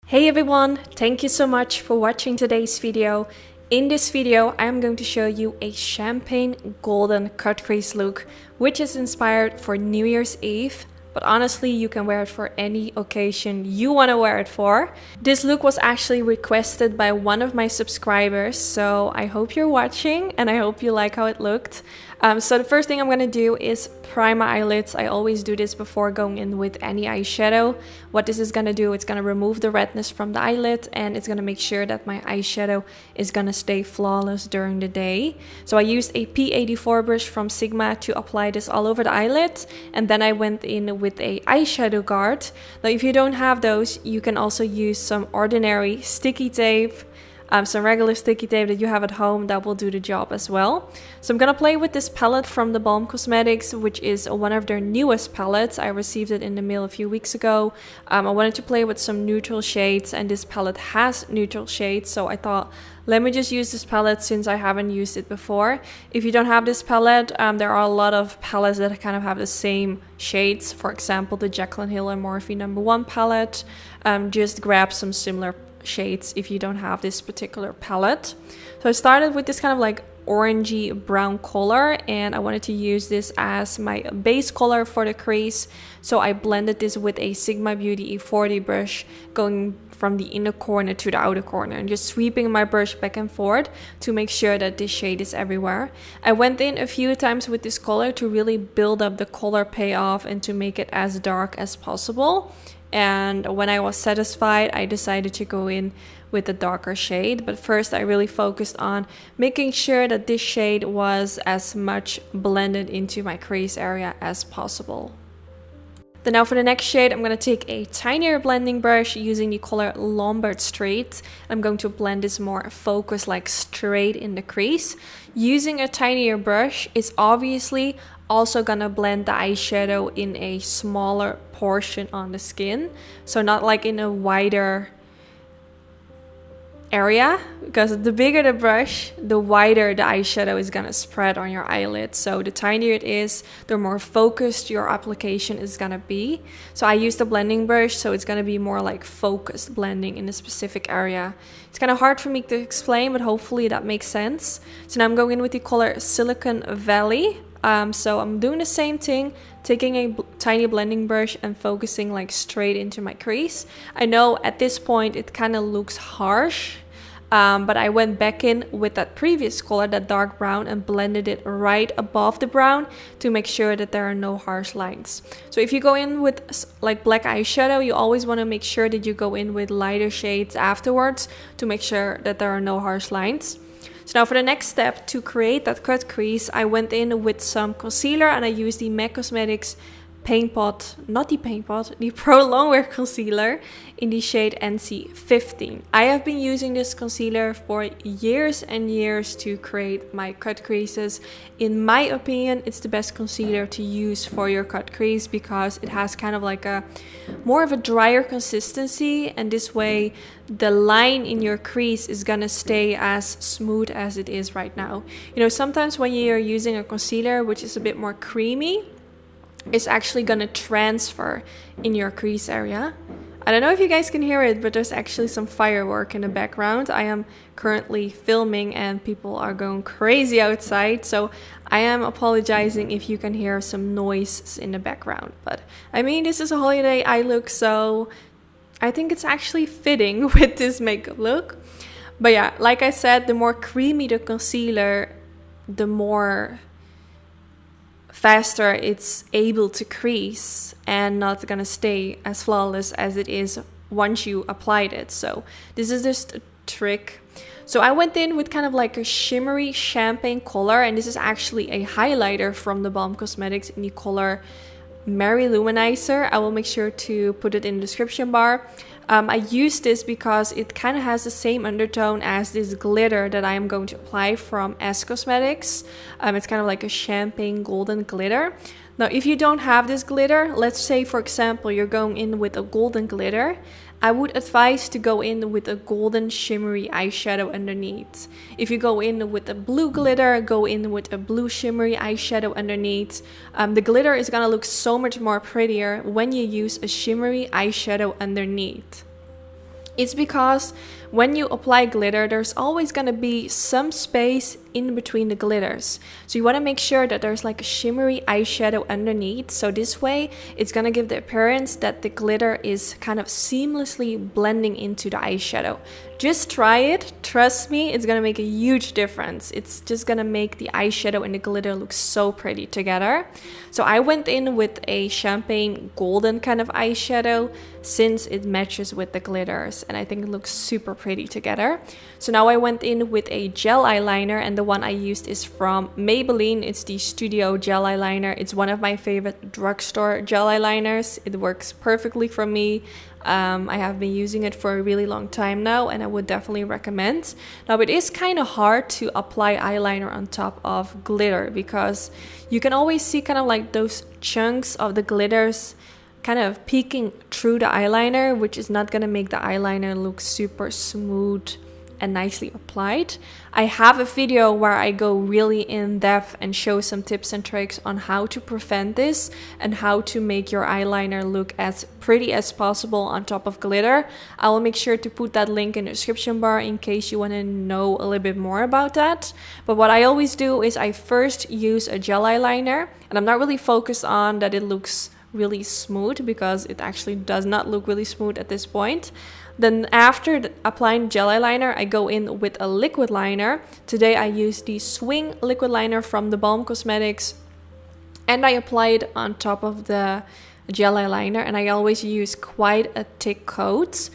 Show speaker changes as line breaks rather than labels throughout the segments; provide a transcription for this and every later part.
Hey everyone, thank you so much for watching today's video. In this video, I'm going to show you a champagne golden cut crease look, which is inspired for New Year's Eve. But honestly, you can wear it for any occasion you want to wear it for. This look was actually requested by one of my subscribers, so I hope you're watching and I hope you like how it looked. So the first thing I'm going to do is prime my eyelids. I always do this before going in with any eyeshadow. What this is going to do, it's going to remove the redness from the eyelid and it's going to make sure that my eyeshadow is going to stay flawless during the day. So I used a P84 brush from Sigma to apply this all over the eyelid, and then I went in with a eyeshadow guard. Now if you don't have those, you can also use some ordinary sticky tape, some regular sticky tape that you have at home. That will do the job as well. So I'm gonna play with this palette from the Balm Cosmetics, which is one of their newest palettes. I received it in the mail a few weeks ago. I wanted to play with some neutral shades, and this palette has neutral shades, so I thought, let me just use this palette since I haven't used it before. If you don't have this palette, there are a lot of palettes that kind of have the same shades. For example, the Jaclyn Hill and Morphe No. 1 palette. Just grab some similar shades if you don't have this particular palette. So I started with this kind of like orangey brown color, and I wanted to use this as my base color for the crease. So I blended this with a Sigma Beauty E40 brush, going from the inner corner to the outer corner and just sweeping my brush back and forth to make sure that this shade is everywhere. I went in a few times with this color to really build up the color payoff and to make it as dark as possible. And when I was satisfied, I decided to go in with a darker shade. But first I really focused on making sure that this shade was as much blended into my crease area as possible. Then now for the next shade, I'm going to take a tinier blending brush using the color Lombard Street. I'm going to blend this more focused, like straight in the crease. Using a tinier brush is obviously also gonna blend the eyeshadow in a smaller portion on the skin, so not like in a wider area, because the bigger the brush, the wider the eyeshadow is gonna spread on your eyelid. So the tinier it is, the more focused your application is gonna be. So I used a blending brush, so it's gonna be more like focused blending in a specific area. It's kind of hard for me to explain, but hopefully that makes sense. So now I'm going in with the color Silicon Valley. So I'm doing the same thing, taking a tiny blending brush and focusing like straight into my crease. I know at this point it kind of looks harsh, but I went back in with that previous color, that dark brown, and blended it right above the brown to make sure that there are no harsh lines. So if you go in with like black eyeshadow, you always want to make sure that you go in with lighter shades afterwards to make sure that there are no harsh lines. So now for the next step, to create that cut crease, I went in with some concealer and I used the MAC Cosmetics Paint Pot, not the Paint Pot, the Pro Longwear Concealer in the shade NC15. I have been using this concealer for years and years to create my cut creases. In my opinion, it's the best concealer to use for your cut crease because it has kind of like a more of a drier consistency, and this way the line in your crease is gonna stay as smooth as it is right now. You know, sometimes when you're using a concealer which is a bit more creamy, it's actually gonna transfer in your crease area. I don't know if you guys can hear it, but there's actually some firework in the background. I am currently filming and people are going crazy outside, so I am apologizing if you can hear some noise in the background. But I mean, this is a holiday eye look, so I think it's actually fitting with this makeup look. But yeah, like I said, the more creamy the concealer, the more faster it's able to crease and not gonna stay as flawless as it is once you applied it. So this is just a trick. So I went in with kind of like a shimmery champagne color, and this is actually a highlighter from the Balm Cosmetics in the color Mary Luminizer. I will make sure to put it in the description bar. I use this because it kind of has the same undertone as this glitter that I am going to apply from S Cosmetics. It's kind of like a champagne golden glitter. Now, if you don't have this glitter, let's say for example you're going in with a golden glitter, I would advise to go in with a golden shimmery eyeshadow underneath. If you go in with a blue glitter, go in with a blue shimmery eyeshadow underneath. The glitter is gonna look so much more prettier when you use a shimmery eyeshadow underneath. It's because when you apply glitter, there's always going to be some space in between the glitters. So you want to make sure that there's like a shimmery eyeshadow underneath. So this way, it's going to give the appearance that the glitter is kind of seamlessly blending into the eyeshadow. Just try it. Trust me, it's going to make a huge difference. It's just going to make the eyeshadow and the glitter look so pretty together. So I went in with a champagne golden kind of eyeshadow since it matches with the glitters, and I think it looks super pretty together. So now I went in with a gel eyeliner, and the one I used is from Maybelline. It's the Studio Gel Eyeliner. It's one of my favorite drugstore gel eyeliners. It works perfectly for me. I have been using it for a really long time now, and I would definitely recommend. Now, it is kind of hard to apply eyeliner on top of glitter because you can always see kind of like those chunks of the glitters kind of peeking through the eyeliner, which is not going to make the eyeliner look super smooth and nicely applied. I have a video where I go really in depth and show some tips and tricks on how to prevent this and how to make your eyeliner look as pretty as possible on top of glitter. I will make sure to put that link in the description bar in case you want to know a little bit more about that. But what I always do is I first use a gel eyeliner, and I'm not really focused on that it looks really smooth because it actually does not look really smooth at this point. Then after applying gel eyeliner, I go in with a liquid liner. Today I use the Swing liquid liner from the Balm Cosmetics, and I apply it on top of the gel eyeliner, and I always use quite a thick coat.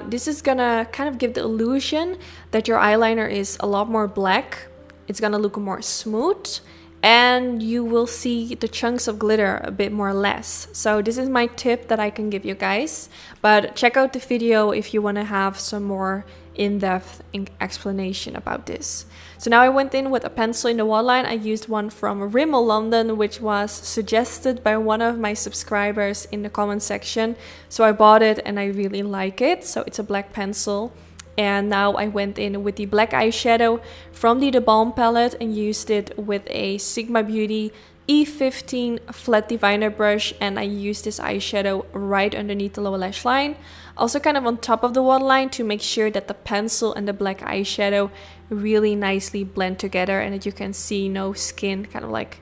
This is gonna kind of give the illusion that your eyeliner is a lot more black. It's gonna look more smooth, and you will see the chunks of glitter a bit more less. So this is my tip that I can give you guys, but check out the video if you want to have some more in-depth explanation about this. So now I went in with a pencil in the waterline. I used one from Rimmel London, which was suggested by one of my subscribers in the comment section. So I bought it and I really like it. So it's a black pencil. And now I went in with the black eyeshadow from the Balm palette and used it with a Sigma Beauty E15 flat diviner brush, and I used this eyeshadow right underneath the lower lash line, also kind of on top of the waterline, to make sure that the pencil and the black eyeshadow really nicely blend together and that you can see no skin kind of like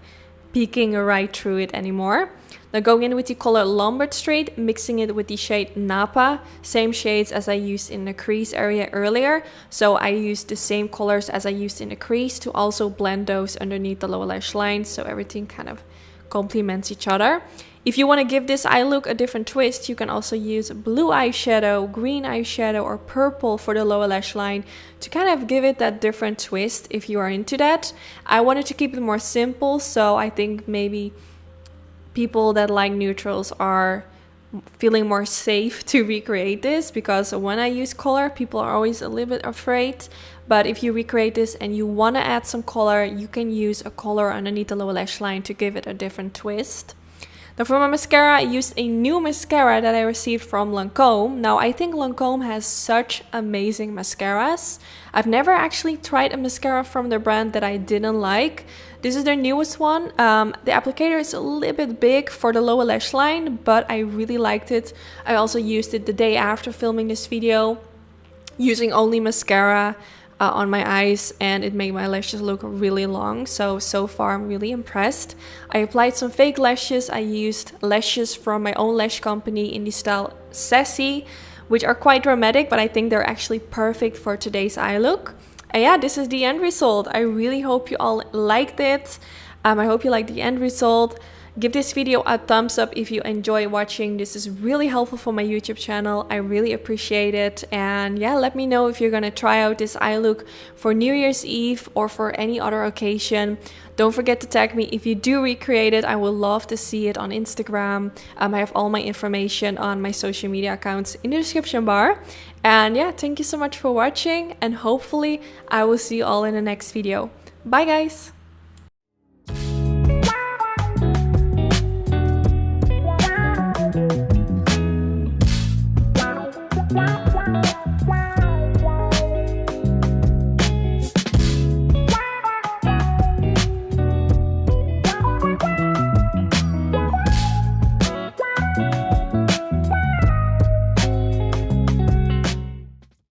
peeking right through it anymore. Now going in with the color Lombard Street, mixing it with the shade Napa, same shades as I used in the crease area earlier. So I used the same colors as I used in the crease to also blend those underneath the lower lash line, so everything kind of complements each other. If you want to give this eye look a different twist, you can also use blue eyeshadow, green eyeshadow, or purple for the lower lash line to kind of give it that different twist if you are into that. I wanted to keep it more simple, so I think maybe people that like neutrals are feeling more safe to recreate this, because when I use color, people are always a little bit afraid. But if you recreate this and you want to add some color, you can use a color underneath the lower lash line to give it a different twist. Now for my mascara, I used a new mascara that I received from Lancome. Now I think Lancome has such amazing mascaras. I've never actually tried a mascara from their brand that I didn't like. This is their newest one. The applicator is a little bit big for the lower lash line, but I really liked it. I also used it the day after filming this video, using only mascara on my eyes, and it made my lashes look really long. So far I'm really impressed. I applied some fake lashes. I used lashes from my own lash company in the style Sassy, which are quite dramatic, but I think they're actually perfect for today's eye look. And yeah, this is the end result. I really hope you all liked it. I hope you liked the end result. Give this video a thumbs up if you enjoy watching. This is really helpful for my YouTube channel. I really appreciate it. And yeah, let me know if you're gonna try out this eye look for New Year's Eve or for any other occasion. Don't forget to tag me if you do recreate it. I would love to see it on Instagram. I have all my information on my social media accounts in the description bar. And yeah, thank you so much for watching, and hopefully I will see you all in the next video. Bye guys!
Wow.